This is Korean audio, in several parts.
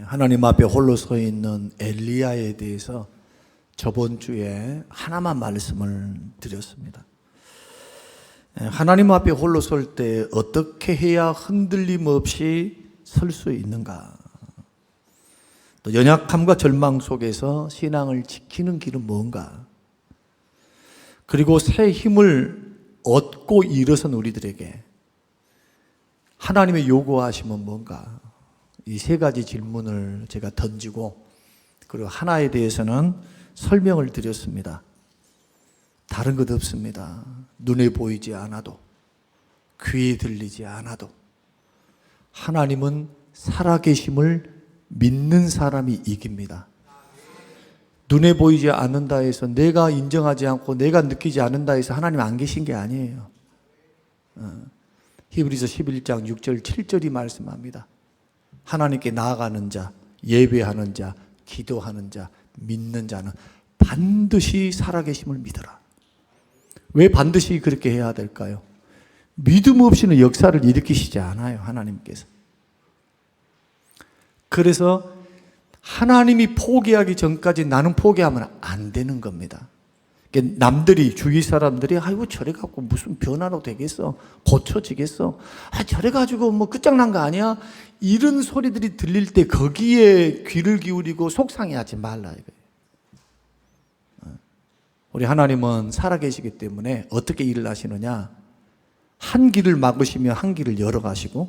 하나님 앞에 홀로 서 있는 엘리야에 대해서 저번 주에 하나만 말씀을 드렸습니다. 하나님 앞에 홀로 설 때 어떻게 해야 흔들림 없이 설 수 있는가? 또 연약함과 절망 속에서 신앙을 지키는 길은 뭔가? 그리고 새 힘을 얻고 일어선 우리들에게 하나님의 요구하심은 뭔가? 이 세 가지 질문을 제가 던지고 그리고 하나에 대해서는 설명을 드렸습니다. 다른 것 없습니다. 눈에 보이지 않아도 귀에 들리지 않아도 하나님은 살아계심을 믿는 사람이 이깁니다. 눈에 보이지 않는다 해서 내가 인정하지 않고 내가 느끼지 않는다 해서 하나님 안 계신 게 아니에요. 히브리서 11장 6절 7절이 말씀합니다. 하나님께 나아가는 자, 예배하는 자, 기도하는 자, 믿는 자는 반드시 살아계심을 믿어라. 왜 반드시 그렇게 해야 될까요? 믿음 없이는 역사를 일으키시지 않아요, 하나님께서. 그래서 하나님이 포기하기 전까지 나는 포기하면 안 되는 겁니다. 남들이, 주위 사람들이 아이고 저래 갖고 무슨 변화로 되겠어? 고쳐지겠어? 저래 가지고 뭐 끝장난 거 아니야? 이런 소리들이 들릴 때 거기에 귀를 기울이고 속상해하지 말라 이거예요. 우리 하나님은 살아계시기 때문에 어떻게 일을 하시느냐? 한 길을 막으시면 한 길을 열어가시고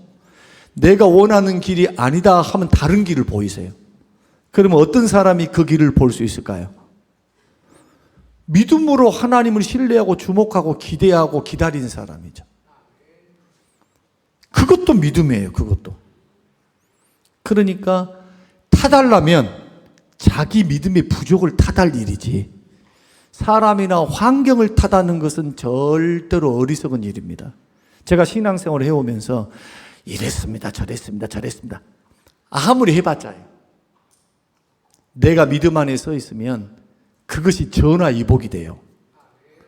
내가 원하는 길이 아니다 하면 다른 길을 보이세요. 그러면 어떤 사람이 그 길을 볼 수 있을까요? 믿음으로 하나님을 신뢰하고 주목하고 기대하고 기다린 사람이죠. 그것도 믿음이에요. 그것도. 그러니까 타달라면 자기 믿음의 부족을 타달 일이지 사람이나 환경을 타다는 것은 절대로 어리석은 일입니다. 제가 신앙생활을 해오면서 이랬습니다. 저랬습니다. 아무리 해봤자요. 내가 믿음 안에 서 있으면 그것이 전화위복이 돼요.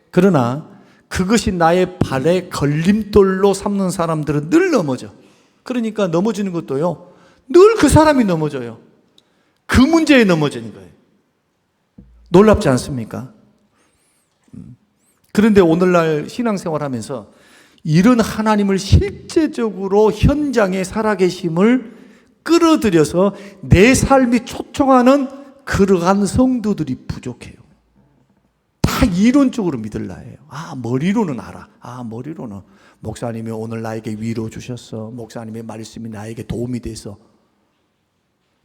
그러나 그것이 나의 발에 걸림돌로 삼는 사람들은 늘 넘어져. 그러니까 넘어지는 것도요, 늘 그 사람이 넘어져요. 그 문제에 넘어지는 거예요. 놀랍지 않습니까? 그런데 오늘날 신앙생활 하면서 이런 하나님을 실제적으로 현장에 살아계심을 끌어들여서 내 삶이 초청하는 그러한 성도들이 부족해요. 다 이론적으로 믿을라 해요. 머리로는 알아. 머리로는 목사님이 오늘 나에게 위로 주셨어. 목사님의 말씀이 나에게 도움이 돼서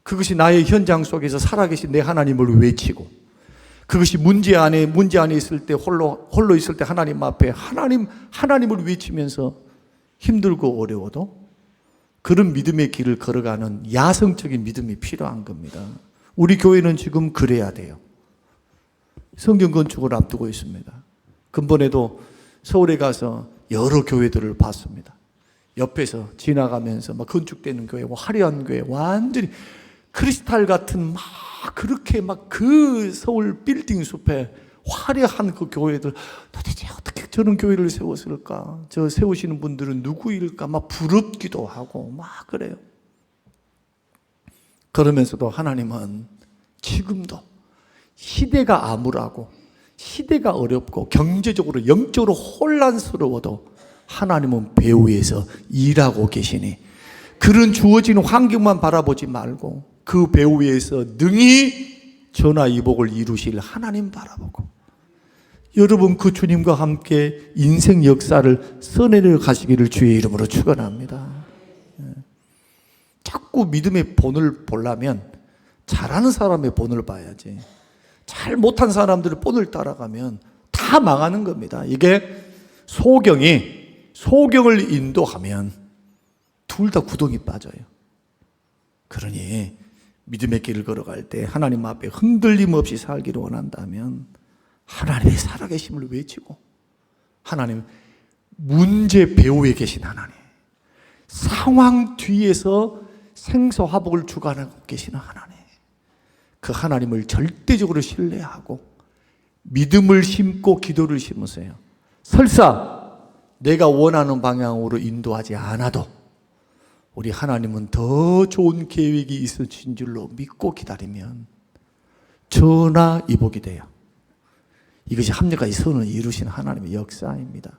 그것이 나의 현장 속에서 살아계신 내 하나님을 외치고 그것이 문제 안에 있을 때 홀로 있을 때 하나님 앞에 하나님을 외치면서 힘들고 어려워도 그런 믿음의 길을 걸어가는 야성적인 믿음이 필요한 겁니다. 우리 교회는 지금 그래야 돼요. 성경 건축을 앞두고 있습니다. 근본에도 서울에 가서 여러 교회들을 봤습니다. 옆에서 지나가면서 막 건축되는 교회, 화려한 교회, 완전히 크리스탈 같은 그렇게 그 서울 빌딩 숲에 화려한 그 교회들 도대체 어떻게 저런 교회를 세웠을까? 저 세우시는 분들은 누구일까? 부럽기도 하고 그래요. 그러면서도 하나님은 지금도 시대가 암울하고 시대가 어렵고 경제적으로 영적으로 혼란스러워도 하나님은 배후에서 일하고 계시니 그런 주어지는 환경만 바라보지 말고 그 배후에서 능히 전화위복을 이루실 하나님 바라보고 여러분 그 주님과 함께 인생 역사를 써내려 가시기를 주의 이름으로 축원합니다. 자꾸 믿음의 본을 보려면 잘하는 사람의 본을 봐야지. 잘 못한 사람들의 본을 따라가면 다 망하는 겁니다. 이게 소경을 인도하면 둘 다 구덩이 빠져요. 그러니 믿음의 길을 걸어갈 때 하나님 앞에 흔들림 없이 살기를 원한다면 하나님의 살아계심을 외치고 하나님 문제 배후에 계신 하나님 상황 뒤에서 생사화복을 주관하고 계시는 하나님 그 하나님을 절대적으로 신뢰하고 믿음을 심고 기도를 심으세요. 설사 내가 원하는 방향으로 인도하지 않아도 우리 하나님은 더 좋은 계획이 있으신 줄로 믿고 기다리면 전하 이복이 돼요. 이것이 합력과 선을 이루신 하나님의 역사입니다.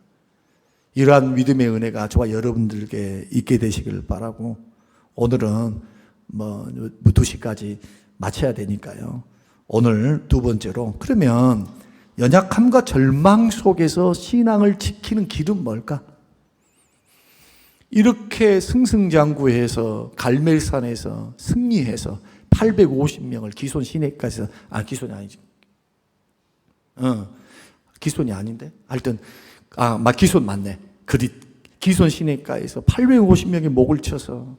이러한 믿음의 은혜가 저와 여러분들께 있게 되시길 바라고, 오늘은 2시까지 마쳐야 되니까요. 오늘 두 번째로, 그러면 연약함과 절망 속에서 신앙을 지키는 길은 뭘까? 이렇게 승승장구해서 갈멜산에서 승리해서 850명을 기손 시내가에서, 기손이 아니지. 기손이 아닌데? 하여튼, 기손 맞네. 기손 시내가에서 850명의 목을 쳐서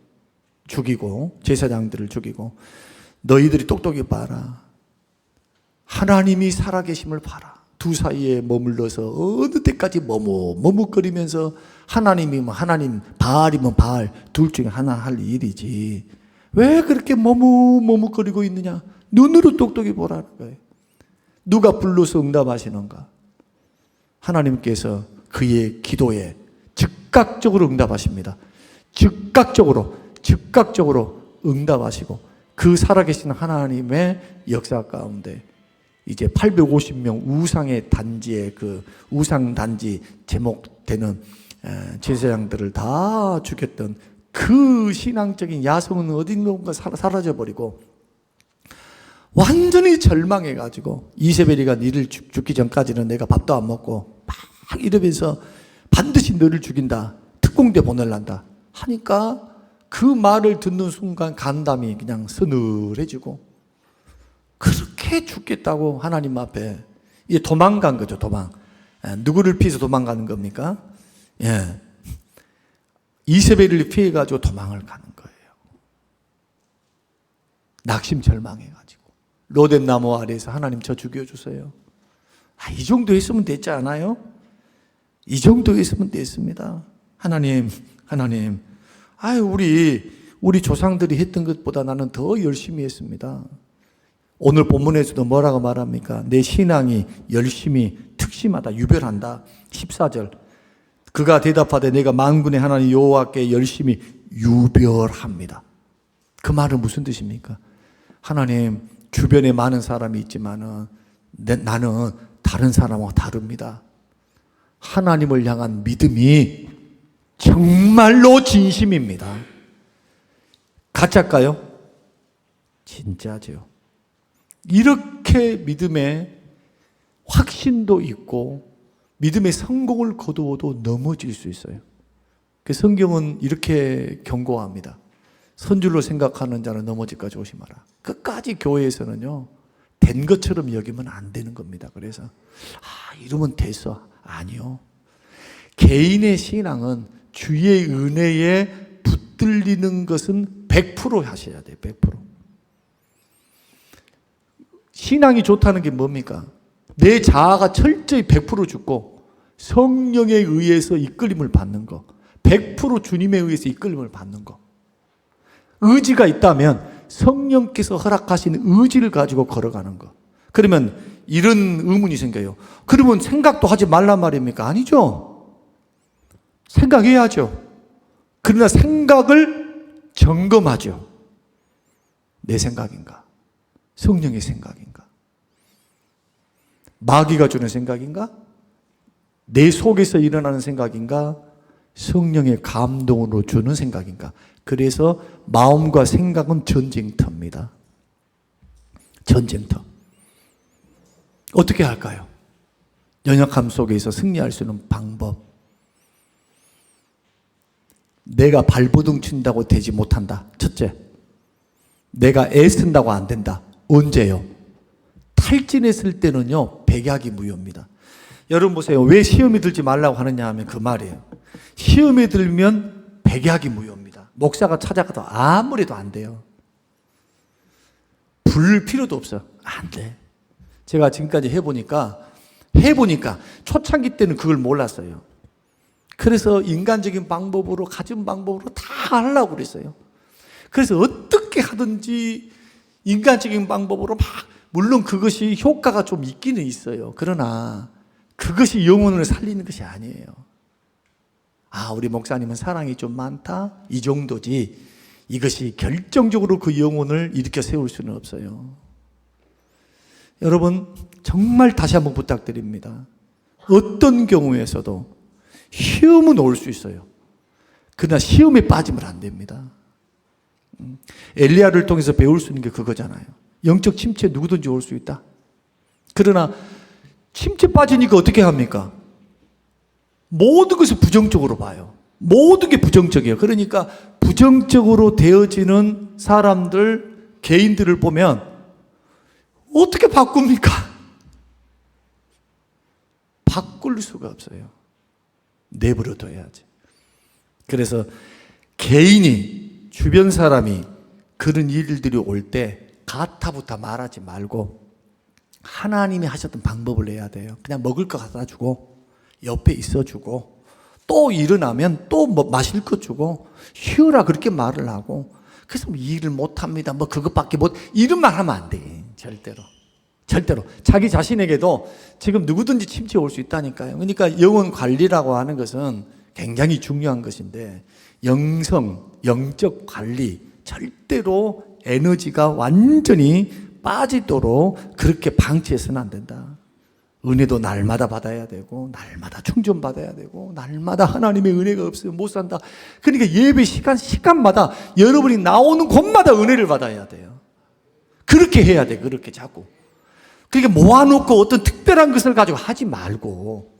죽이고, 제사장들을 죽이고, 너희들이 똑똑히 봐라. 하나님이 살아계심을 봐라. 두 사이에 머물러서 어느 때까지 머뭇거리면서 하나님이면 하나님, 바알이면 바알, 둘 중에 하나 할 일이지. 왜 그렇게 머뭇거리고 있느냐? 눈으로 똑똑히 보라는 거예요. 누가 불러서 응답하시는가? 하나님께서 그의 기도에 즉각적으로 응답하십니다. 즉각적으로 응답하시고, 그 살아계신 하나님의 역사 가운데 이제 850명 우상의 단지에, 그 우상 단지 제목되는 제사장들을 다 죽였던 그 신앙적인 야성은 어딘가 사라져버리고 완전히 절망해가지고, 이세벨이가 너를 죽기 전까지는 내가 밥도 안 먹고 막 이러면서 반드시 너를 죽인다, 특공대 보내란다 하니까 그 말을 듣는 순간 간담이 그냥 서늘해지고, 그렇게 죽겠다고 하나님 앞에 이제 도망간 거죠. 누구를 피해서 도망가는 겁니까? 이세벨을 피해가지고 도망을 가는 거예요. 낙심절망해가지고 로뎀나무 아래에서 하나님 저 죽여주세요. 이 정도 했으면 됐지 않아요? 이 정도 했으면 됐습니다. 하나님, 우리 조상들이 했던 것보다 나는 더 열심히 했습니다. 오늘 본문에서도 뭐라고 말합니까? 내 신앙이 열심히 특심하다, 유별한다. 14절. 그가 대답하되 내가 만군의 하나님 여호와께 열심히 유별합니다. 그 말은 무슨 뜻입니까? 하나님, 주변에 많은 사람이 있지만은 나는 다른 사람하고 다릅니다. 하나님을 향한 믿음이 정말로 진심입니다. 가짜일까요? 진짜죠. 이렇게 믿음에 확신도 있고 믿음의 성공을 거두어도 넘어질 수 있어요. 그 성경은 이렇게 경고합니다. 선줄로 생각하는 자는 넘어질까 조심하라. 끝까지 교회에서는요, 된 것처럼 여기면 안 되는 겁니다. 그래서 이러면 됐어. 아니요. 개인의 신앙은 주의 은혜에 붙들리는 것은 100% 하셔야 돼요. 100%. 신앙이 좋다는 게 뭡니까? 내 자아가 철저히 100% 죽고 성령에 의해서 이끌림을 받는 거, 100% 주님에 의해서 이끌림을 받는 거. 의지가 있다면 성령께서 허락하신 의지를 가지고 걸어가는 거. 그러면 이런 의문이 생겨요. 그러면 생각도 하지 말란 말입니까? 아니죠. 생각해야죠. 그러나 생각을 점검하죠. 내 생각인가? 성령의 생각인가? 마귀가 주는 생각인가? 내 속에서 일어나는 생각인가? 성령의 감동으로 주는 생각인가? 그래서 마음과 생각은 전쟁터입니다. 전쟁터. 어떻게 할까요? 연약함 속에서 승리할 수 있는 방법. 내가 발버둥 친다고 되지 못한다. 첫째, 내가 애쓴다고 안 된다. 언제요? 탈진했을 때는요, 백약이 무효입니다. 여러분 보세요. 왜 시험에 들지 말라고 하느냐 하면 그 말이에요. 시험에 들면 백약이 무효입니다. 목사가 찾아가도 아무래도 안 돼요. 부를 필요도 없어. 안 돼. 제가 지금까지 해보니까 초창기 때는 그걸 몰랐어요. 그래서 인간적인 방법으로, 가진 방법으로 다 하려고 그랬어요. 그래서 어떻게 하든지 인간적인 방법으로 물론 그것이 효과가 좀 있기는 있어요. 그러나 그것이 영혼을 살리는 것이 아니에요. 아, 우리 목사님은 사랑이 좀 많다? 이 정도지. 이것이 결정적으로 그 영혼을 일으켜 세울 수는 없어요. 여러분, 정말 다시 한번 부탁드립니다. 어떤 경우에서도 시험은 올 수 있어요. 그러나 시험에 빠지면 안 됩니다. 엘리야를 통해서 배울 수 있는 게 그거잖아요. 영적 침체 누구든지 올 수 있다. 그러나 침체 빠지니까 어떻게 합니까? 모든 것을 부정적으로 봐요. 모든 게 부정적이에요. 그러니까 부정적으로 되어지는 사람들, 개인들을 보면 어떻게 바꿉니까? 바꿀 수가 없어요. 내버려 둬야지. 그래서 개인이, 주변 사람이 그런 일들이 올 때 가타부타 말하지 말고 하나님이 하셨던 방법을 내야 돼요. 그냥 먹을 거 갖다 주고 옆에 있어주고 또 일어나면 또 뭐 마실 거 주고 쉬어라 그렇게 말을 하고, 그래서 뭐 일을 못합니다 뭐 그것밖에 못, 이런 말 하면 안 돼. 절대로 자기 자신에게도 지금 누구든지 침체 올 수 있다니까요. 그러니까 영혼 관리라고 하는 것은 굉장히 중요한 것인데, 영적 관리, 절대로 에너지가 완전히 빠지도록 그렇게 방치해서는 안 된다. 은혜도 날마다 받아야 되고, 날마다 충전받아야 되고, 날마다 하나님의 은혜가 없으면 못 산다. 그러니까 예배 시간마다 여러분이 나오는 곳마다 은혜를 받아야 돼요. 그렇게 해야 돼. 그렇게 자꾸. 그러니까 모아놓고 어떤 특별한 것을 가지고 하지 말고,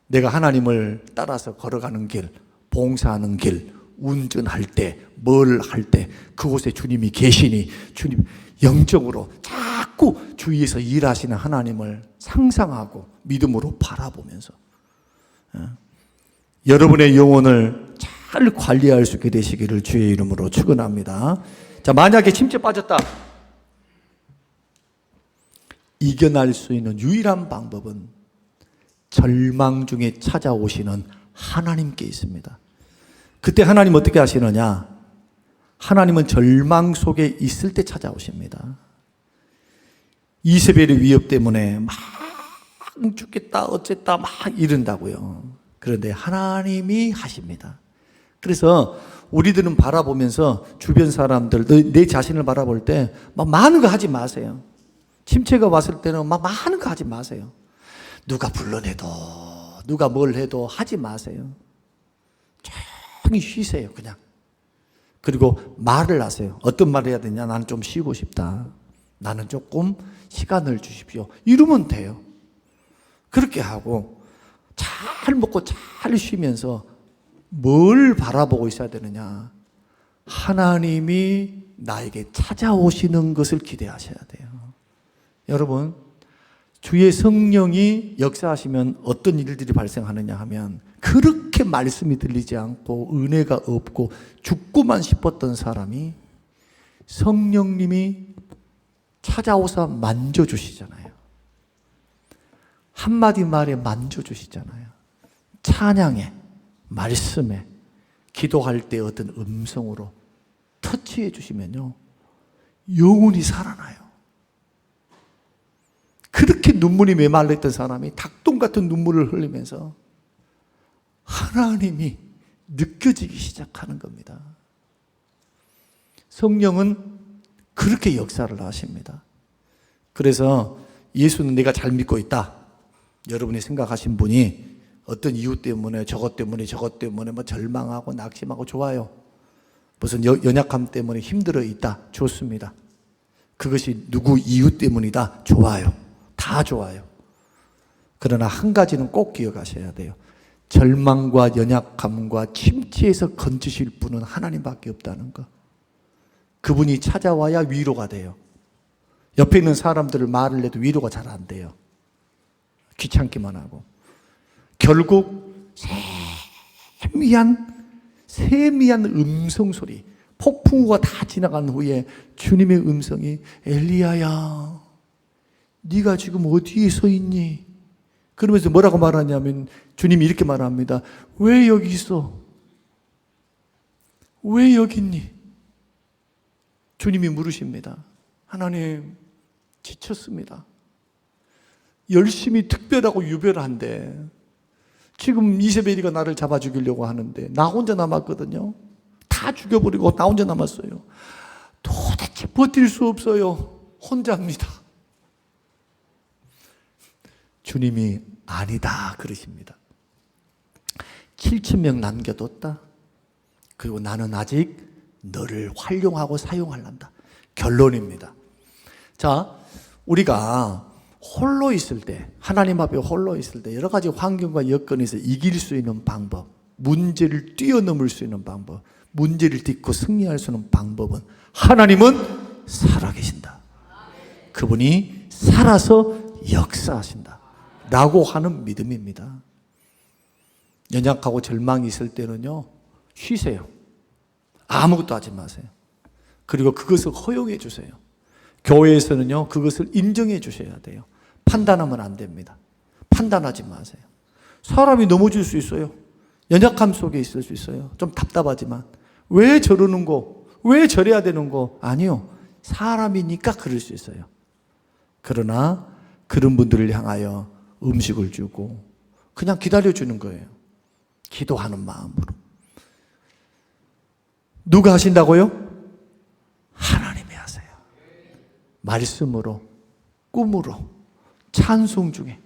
내가 하나님을 따라서 걸어가는 길, 봉사하는 길, 운전할 때, 뭘 할 때 그곳에 주님이 계시니 주님 영적으로 자꾸 주위에서 일하시는 하나님을 상상하고 믿음으로 바라보면서 여러분의 영혼을 잘 관리할 수 있게 되시기를 주의 이름으로 축원합니다. 자, 만약에 침체 빠졌다. 이겨낼 수 있는 유일한 방법은 절망 중에 찾아오시는 하나님께 있습니다. 그때 하나님 어떻게 하시느냐? 하나님은 절망 속에 있을 때 찾아오십니다. 이세벨의 위협 때문에 막 죽겠다 어쨌다 막 이른다고요. 그런데 하나님이 하십니다. 그래서 우리들은 바라보면서 주변 사람들, 내 자신을 바라볼 때 막 많은 거 하지 마세요. 침체가 왔을 때는 막 많은 거 하지 마세요. 누가 불러내도 누가 뭘 해도 하지 마세요. 조용히 쉬세요. 그냥. 그리고 말을 하세요. 어떤 말을 해야 되냐? 나는 좀 쉬고 싶다. 나는 조금 시간을 주십시오. 이러면 돼요. 그렇게 하고 잘 먹고 잘 쉬면서 뭘 바라보고 있어야 되느냐? 하나님이 나에게 찾아오시는 것을 기대하셔야 돼요. 여러분, 주의 성령이 역사하시면 어떤 일들이 발생하느냐 하면, 그렇게 말씀이 들리지 않고 은혜가 없고 죽고만 싶었던 사람이 성령님이 찾아오사 만져주시잖아요. 한마디 말에 만져주시잖아요. 찬양에, 말씀에, 기도할 때 어떤 음성으로 터치해 주시면요, 영혼이 살아나요. 그렇게 눈물이 메말랐던 사람이 닭똥 같은 눈물을 흘리면서 하나님이 느껴지기 시작하는 겁니다. 성령은 그렇게 역사를 하십니다. 그래서 예수는 내가 잘 믿고 있다, 여러분이 생각하신 분이 어떤 이유 때문에 저것 때문에 뭐 절망하고 낙심하고 좋아요. 무슨 연약함 때문에 힘들어 있다, 좋습니다. 그것이 누구 이유 때문이다, 좋아요. 다 좋아요. 그러나 한 가지는 꼭 기억하셔야 돼요. 절망과 연약함과 침체에서 건지실 분은 하나님밖에 없다는 거. 그분이 찾아와야 위로가 돼요. 옆에 있는 사람들을 말을 해도 위로가 잘 안 돼요. 귀찮기만 하고. 결국 세미한 음성 소리, 폭풍우가 다 지나간 후에 주님의 음성이, 엘리야야, 네가 지금 어디에 서 있니? 그러면서 뭐라고 말하냐면, 주님이 이렇게 말합니다. 왜 여기 있어? 왜 여기 있니? 주님이 물으십니다. 하나님, 지쳤습니다. 열심히 특별하고 유별한데 지금 이세벨이가 나를 잡아 죽이려고 하는데 나 혼자 남았거든요. 다 죽여버리고 나 혼자 남았어요. 도대체 버틸 수 없어요. 혼자입니다. 주님이 아니다 그러십니다. 7,000명 남겨뒀다. 그리고 나는 아직 너를 활용하고 사용하란다. 결론입니다. 자, 우리가 홀로 있을 때, 하나님 앞에 홀로 있을 때 여러 가지 환경과 여건에서 이길 수 있는 방법, 문제를 뛰어넘을 수 있는 방법, 문제를 딛고 승리할 수 있는 방법은 하나님은 살아계신다. 그분이 살아서 역사하신다 라고 하는 믿음입니다. 연약하고 절망이 있을 때는요, 쉬세요. 아무것도 하지 마세요. 그리고 그것을 허용해 주세요. 교회에서는요, 그것을 인정해 주셔야 돼요. 판단하면 안 됩니다. 판단하지 마세요. 사람이 넘어질 수 있어요. 연약함 속에 있을 수 있어요. 좀 답답하지만 왜 저러는 거, 왜 저래야 되는 거, 아니요, 사람이니까 그럴 수 있어요. 그러나 그런 분들을 향하여 음식을 주고 그냥 기다려주는 거예요. 기도하는 마음으로. 누가 하신다고요? 하나님이 하세요. 말씀으로, 꿈으로, 찬송 중에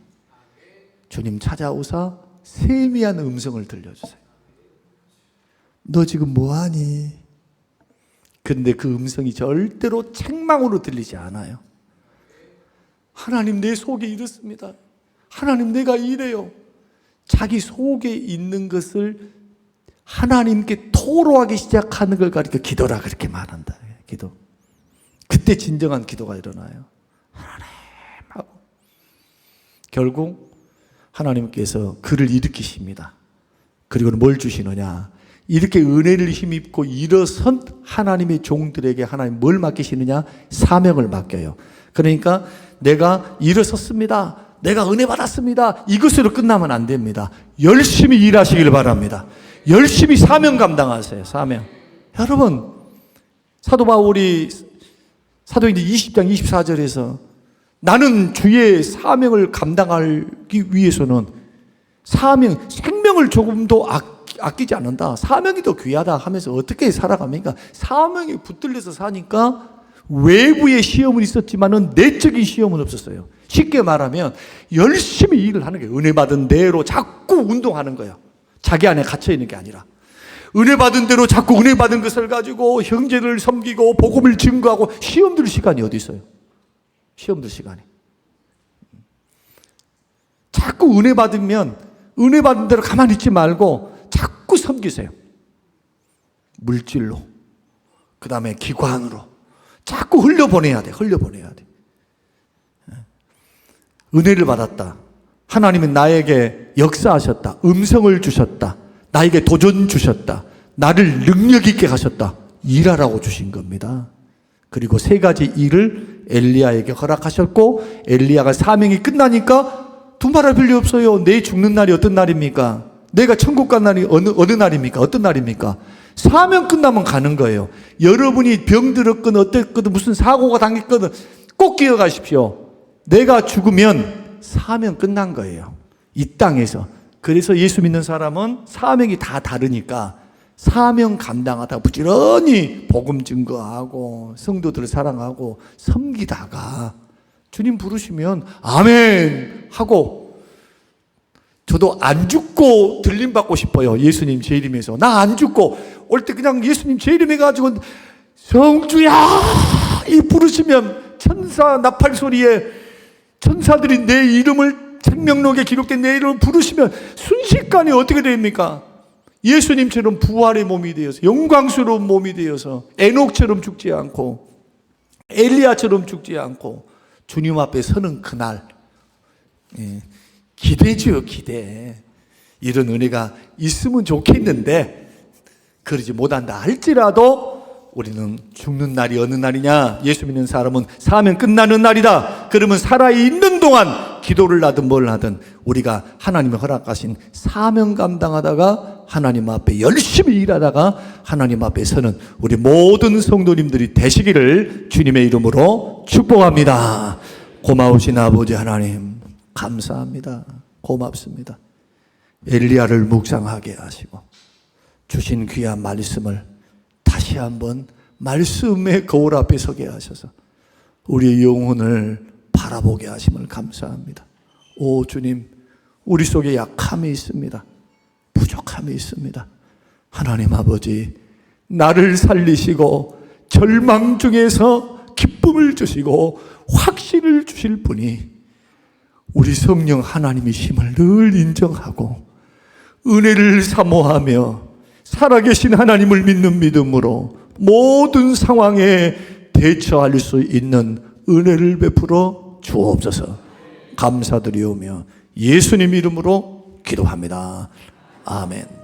주님 찾아오사 세미한 음성을 들려주세요. 너 지금 뭐하니? 근데 그 음성이 절대로 책망으로 들리지 않아요. 하나님, 내 속에 이렇습니다. 하나님, 내가 이래요. 자기 속에 있는 것을 하나님께 토로하기 시작하는 걸 가리켜 기도라 그렇게 말한다. 기도. 그때 진정한 기도가 일어나요. 하나님 하고 결국 하나님께서 그를 일으키십니다. 그리고 뭘 주시느냐? 이렇게 은혜를 힘입고 일어선 하나님의 종들에게 하나님 뭘 맡기시느냐? 사명을 맡겨요. 그러니까 내가 일어섰습니다. 내가 은혜 받았습니다. 이것으로 끝나면 안 됩니다. 열심히 일하시길 바랍니다. 열심히 사명 감당하세요. 사명. 여러분, 사도 바울이 사도행전 20장 24절에서 나는 주의 사명을 감당하기 위해서는 사명, 생명을 조금도 아끼지 않는다. 사명이 더 귀하다 하면서 어떻게 살아갑니까? 사명에 붙들려서 사니까 외부의 시험은 있었지만은 내적인 시험은 없었어요. 쉽게 말하면 열심히 일을 하는 거예요. 은혜 받은 대로 자꾸 운동하는 거예요. 자기 안에 갇혀 있는 게 아니라 은혜 받은 대로 자꾸 은혜 받은 것을 가지고 형제를 섬기고 복음을 증거하고 시험 들 시간이 어디 있어요? 시험 들 시간이. 자꾸 은혜 받으면 은혜 받은 대로 가만히 있지 말고 자꾸 섬기세요. 물질로, 그 다음에 기관으로 자꾸 흘려보내야 돼. 흘려보내야 돼. 은혜를 받았다. 하나님은 나에게 역사하셨다. 음성을 주셨다. 나에게 도전 주셨다. 나를 능력 있게 하셨다. 일하라고 주신 겁니다. 그리고 세 가지 일을 엘리야에게 허락하셨고 엘리야가 사명이 끝나니까 두말할 필요 없어요. 내 죽는 날이 어떤 날입니까? 내가 천국 간 날이 어느 날입니까? 어떤 날입니까? 사명 끝나면 가는 거예요. 여러분이 병들었건 어땠건 무슨 사고가 당했건 꼭 기억하십시오. 내가 죽으면 사명 끝난 거예요. 이 땅에서. 그래서 예수 믿는 사람은 사명이 다 다르니까 사명 감당하다가 부지런히 복음 증거하고 성도들을 사랑하고 섬기다가 주님 부르시면 아멘 하고, 저도 안 죽고 들림 받고 싶어요. 예수님 제 이름에서 나 안 죽고 올 때 그냥 예수님 제 이름 해가지고 성주야 이 부르시면 천사 나팔 소리에 천사들이 내 이름을 생명록에 기록된 내 이름을 부르시면 순식간에 어떻게 됩니까? 예수님처럼 부활의 몸이 되어서 영광스러운 몸이 되어서 에녹처럼 죽지 않고 엘리야처럼 죽지 않고 주님 앞에 서는 그날, 기대죠. 기대. 이런 은혜가 있으면 좋겠는데 그러지 못한다 할지라도 우리는 죽는 날이 어느 날이냐? 예수 믿는 사람은 사명 끝나는 날이다. 그러면 살아있는 동안 기도를 하든 뭘 하든 우리가 하나님의 허락하신 사명 감당하다가 하나님 앞에 열심히 일하다가 하나님 앞에 서는 우리 모든 성도님들이 되시기를 주님의 이름으로 축복합니다. 고마우신 아버지 하나님 감사합니다. 고맙습니다. 엘리야를 묵상하게 하시고 주신 귀한 말씀을 다시 한번 말씀의 거울 앞에 서게 하셔서 우리의 영혼을 바라보게 하심을 감사합니다. 오 주님, 우리 속에 약함이 있습니다. 부족함이 있습니다. 하나님 아버지, 나를 살리시고 절망 중에서 기쁨을 주시고 확신을 주실 분이 우리 성령 하나님이심을 늘 인정하고 은혜를 사모하며 살아계신 하나님을 믿는 믿음으로 모든 상황에 대처할 수 있는 은혜를 베풀어 주옵소서. 감사드리오며 예수님 이름으로 기도합니다. 아멘.